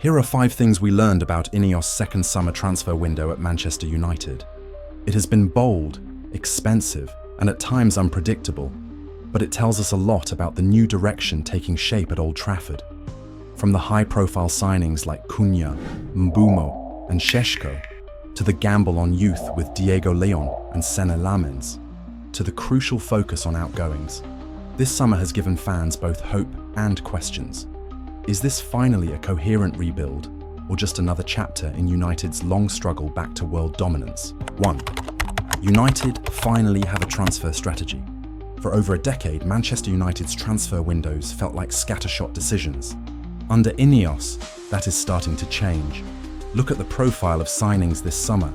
Here are 5 things we learned about INEOS' second summer transfer window at Manchester United. It has been bold, expensive, and at times unpredictable, but it tells us a lot about the new direction taking shape at Old Trafford. From the high-profile signings like Cunha, Mbeumo, and Sesko, to the gamble on youth with Diego Leon and Senne Lammens, to the crucial focus on outgoings, this summer has given fans both hope and questions. Is this finally a coherent rebuild, or just another chapter in United's long struggle back to world dominance? 1. United finally have a transfer strategy. For over a decade, Manchester United's transfer windows felt like scattershot decisions. Under INEOS, that is starting to change. Look at the profile of signings this summer.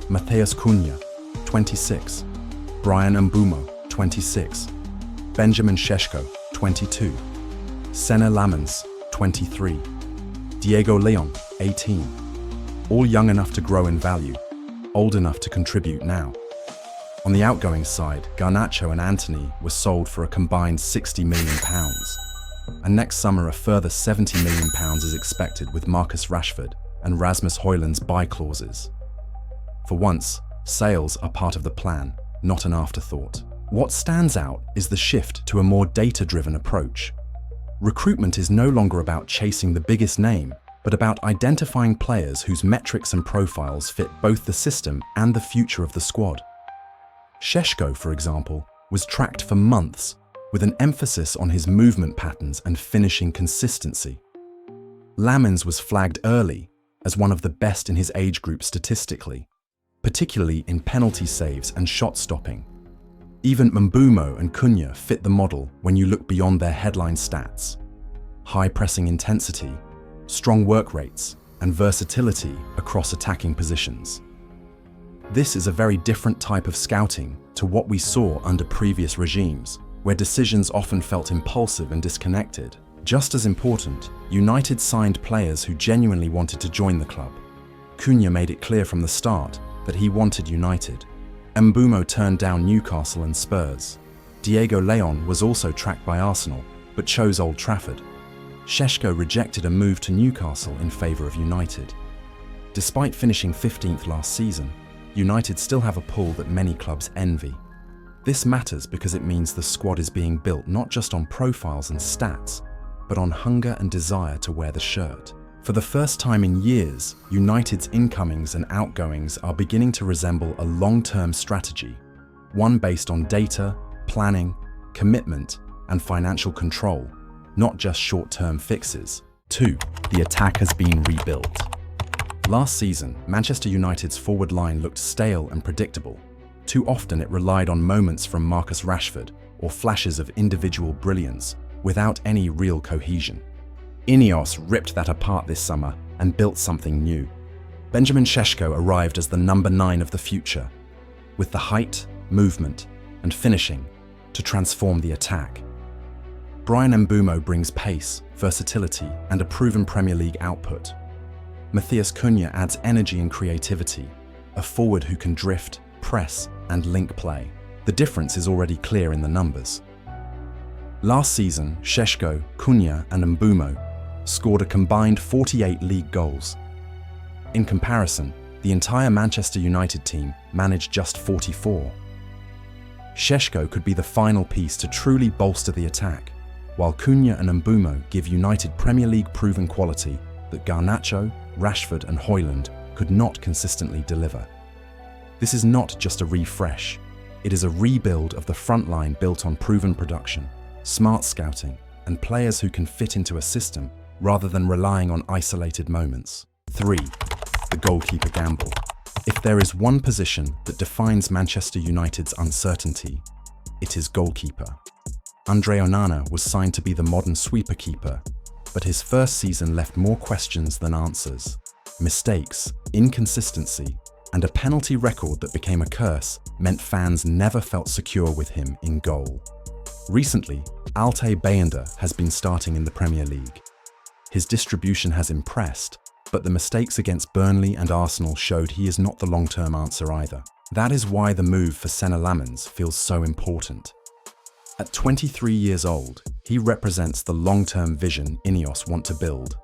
Matheus Cunha, 26. Bryan Mbeumo, 26. Benjamin Sesko, 22. Senne Lammens, 23. Diego Leon, 18. All young enough to grow in value, old enough to contribute now. On the outgoing side, Garnacho and Antony were sold for a combined £60 million. And next summer a further £70 million is expected with Marcus Rashford and Rasmus Højlund's buy clauses. For once, sales are part of the plan, not an afterthought. What stands out is the shift to a more data-driven approach. Recruitment is no longer about chasing the biggest name, but about identifying players whose metrics and profiles fit both the system and the future of the squad. Sesko, for example, was tracked for months, with an emphasis on his movement patterns and finishing consistency. Lammens was flagged early as one of the best in his age group statistically, particularly in penalty saves and shot stopping. Even Mbeumo and Cunha fit the model when you look beyond their headline stats. High pressing intensity, strong work rates, and versatility across attacking positions. This is a very different type of scouting to what we saw under previous regimes, where decisions often felt impulsive and disconnected. Just as important, United signed players who genuinely wanted to join the club. Cunha made it clear from the start that he wanted United. Mbeumo turned down Newcastle and Spurs. Diego Leon was also tracked by Arsenal, but chose Old Trafford. Sesko rejected a move to Newcastle in favour of United. Despite finishing 15th last season, United still have a pull that many clubs envy. This matters because it means the squad is being built not just on profiles and stats, but on hunger and desire to wear the shirt. For the first time in years, United's incomings and outgoings are beginning to resemble a long-term strategy, one based on data, planning, commitment, and financial control, not just short-term fixes. 2. The attack has been rebuilt. Last season, Manchester United's forward line looked stale and predictable. Too often it relied on moments from Marcus Rashford or flashes of individual brilliance without any real cohesion. INEOS ripped that apart this summer and built something new. Benjamin Sesko arrived as the number 9 of the future, with the height, movement, and finishing to transform the attack. Bryan Mbeumo brings pace, versatility, and a proven Premier League output. Matheus Cunha adds energy and creativity, a forward who can drift, press, and link play. The difference is already clear in the numbers. Last season, Sesko, Cunha, and Mbeumo scored a combined 48 league goals. In comparison, the entire Manchester United team managed just 44. Sesko could be the final piece to truly bolster the attack, while Cunha and Mbeumo give United Premier League proven quality that Garnacho, Rashford and Højlund could not consistently deliver. This is not just a refresh, it is a rebuild of the front line built on proven production, smart scouting, and players who can fit into a system rather than relying on isolated moments. 3. The goalkeeper gamble. If there is one position that defines Manchester United's uncertainty, it is goalkeeper. Andre Onana was signed to be the modern sweeper keeper, but his first season left more questions than answers. Mistakes, inconsistency, and a penalty record that became a curse meant fans never felt secure with him in goal. Recently, Altay Bayındır has been starting in the Premier League. His distribution has impressed, but the mistakes against Burnley and Arsenal showed he is not the long-term answer either. That is why the move for Senne Lammens feels so important. At 23 years old, he represents the long-term vision INEOS want to build.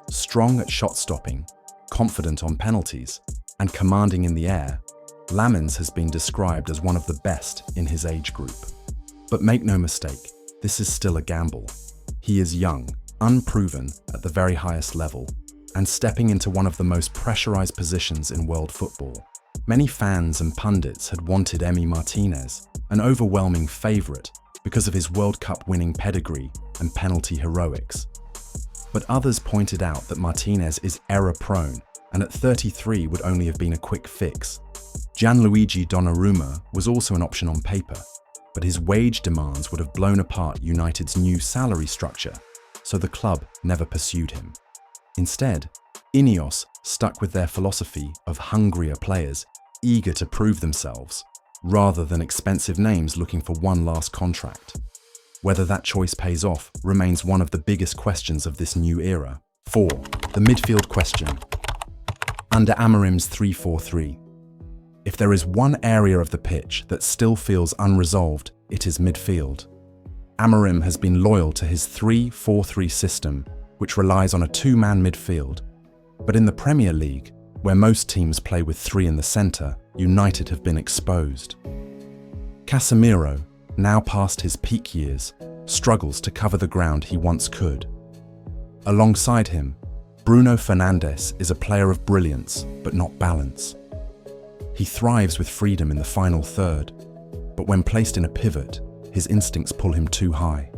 Strong at shot stopping, confident on penalties, and commanding in the air, Lammens has been described as one of the best in his age group. But make no mistake, this is still a gamble. He is young, unproven at the very highest level, and stepping into one of the most pressurized positions in world football. Many fans and pundits had wanted Emi Martinez, an overwhelming favourite because of his World Cup winning pedigree and penalty heroics. But others pointed out that Martinez is error-prone and at 33 would only have been a quick fix. Gianluigi Donnarumma was also an option on paper, but his wage demands would have blown apart United's new salary structure, so the club never pursued him. Instead, INEOS stuck with their philosophy of hungrier players eager to prove themselves, rather than expensive names looking for one last contract. Whether that choice pays off remains one of the biggest questions of this new era. 4. The midfield question. Under Amorim's 3-4-3. If there is one area of the pitch that still feels unresolved, it is midfield. Amorim has been loyal to his 3-4-3 system, which relies on a two-man midfield. But in the Premier League, where most teams play with three in the centre, United have been exposed. Casemiro, now past his peak years, struggles to cover the ground he once could. Alongside him, Bruno Fernandes is a player of brilliance, but not balance. He thrives with freedom in the final third, but when placed in a pivot, his instincts pull him too high,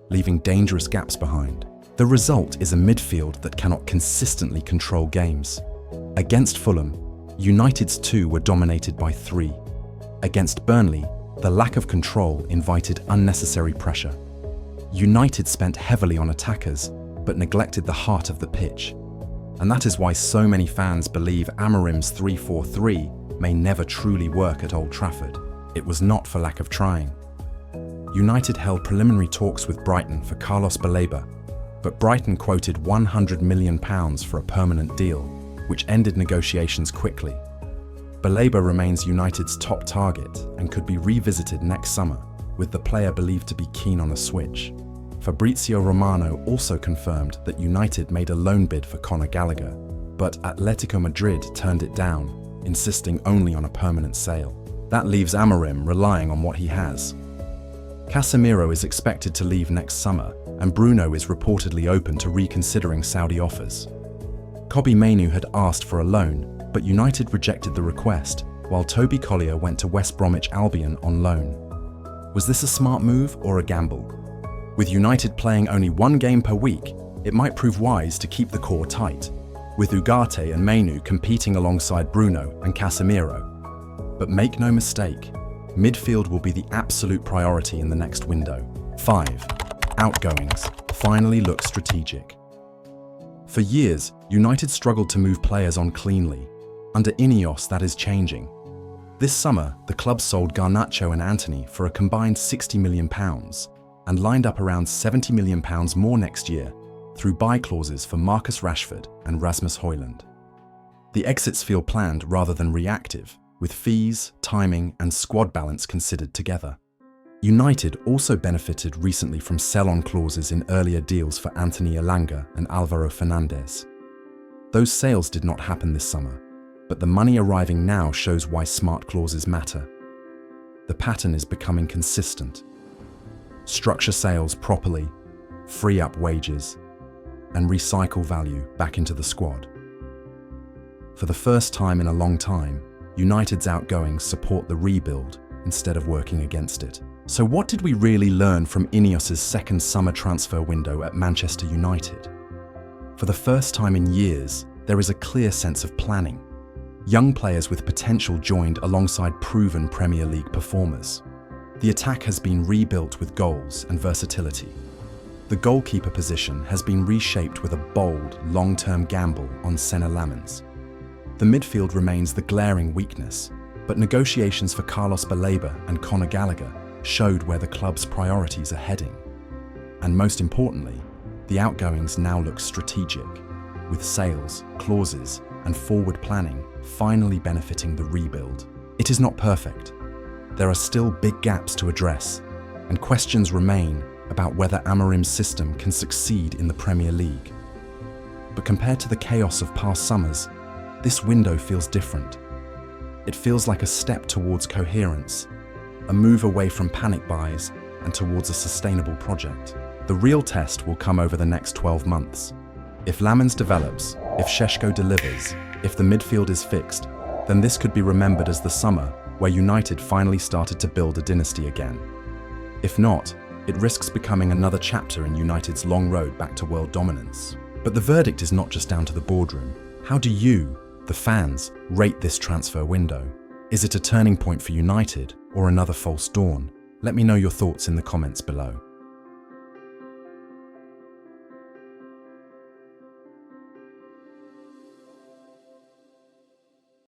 leaving dangerous gaps behind. The result is a midfield that cannot consistently control games. Against Fulham, United's 2 were dominated by 3. Against Burnley, the lack of control invited unnecessary pressure. United spent heavily on attackers, but neglected the heart of the pitch. And that is why so many fans believe Amorim's 3-4-3 may never truly work at Old Trafford. It was not for lack of trying. United held preliminary talks with Brighton for Carlos Baleba, but Brighton quoted £100 million for a permanent deal, which ended negotiations quickly. Baleba remains United's top target and could be revisited next summer, with the player believed to be keen on a switch. Fabrizio Romano also confirmed that United made a loan bid for Conor Gallagher, but Atletico Madrid turned it down, insisting only on a permanent sale. That leaves Amorim relying on what he has. Casemiro is expected to leave next summer, and Bruno is reportedly open to reconsidering Saudi offers. Kobbie Mainoo had asked for a loan, but United rejected the request, while Toby Collier went to West Bromwich Albion on loan. Was this a smart move or a gamble? With United playing only one game per week, it might prove wise to keep the core tight, with Ugarte and Mainoo competing alongside Bruno and Casemiro. But make no mistake, midfield will be the absolute priority in the next window. 5. Outgoings finally look strategic. For years, United struggled to move players on cleanly. Under INEOS, that is changing. This summer, the club sold Garnacho and Antony for a combined £60 million and lined up around £70 million more next year through buy clauses for Marcus Rashford and Rasmus Højlund. The exits feel planned rather than reactive, with fees, timing, and squad balance considered together. United also benefited recently from sell-on clauses in earlier deals for Anthony Elanga and Alvaro Fernandez. Those sales did not happen this summer, but the money arriving now shows why smart clauses matter. The pattern is becoming consistent. Structure sales properly, free up wages, and recycle value back into the squad. For the first time in a long time, United's outgoings support the rebuild instead of working against it. So what did we really learn from INEOS's second summer transfer window at Manchester United? For the first time in years, there is a clear sense of planning. Young players with potential joined alongside proven Premier League performers. The attack has been rebuilt with goals and versatility. The goalkeeper position has been reshaped with a bold, long-term gamble on Senne Lammens. The midfield remains the glaring weakness, but negotiations for Carlos Baleba and Conor Gallagher showed where the club's priorities are heading. And most importantly, the outgoings now look strategic, with sales, clauses, and forward planning finally benefiting the rebuild. It is not perfect. There are still big gaps to address, and questions remain about whether Amorim's system can succeed in the Premier League. But compared to the chaos of past summers, this window feels different. It feels like a step towards coherence, a move away from panic buys and towards a sustainable project. The real test will come over the next 12 months. If Lammens develops, if Sesko delivers, if the midfield is fixed, then this could be remembered as the summer where United finally started to build a dynasty again. If not, it risks becoming another chapter in United's long road back to world dominance. But the verdict is not just down to the boardroom. How do you, the fans, rate this transfer window? Is it a turning point for United or another false dawn? Let me know your thoughts in the comments below.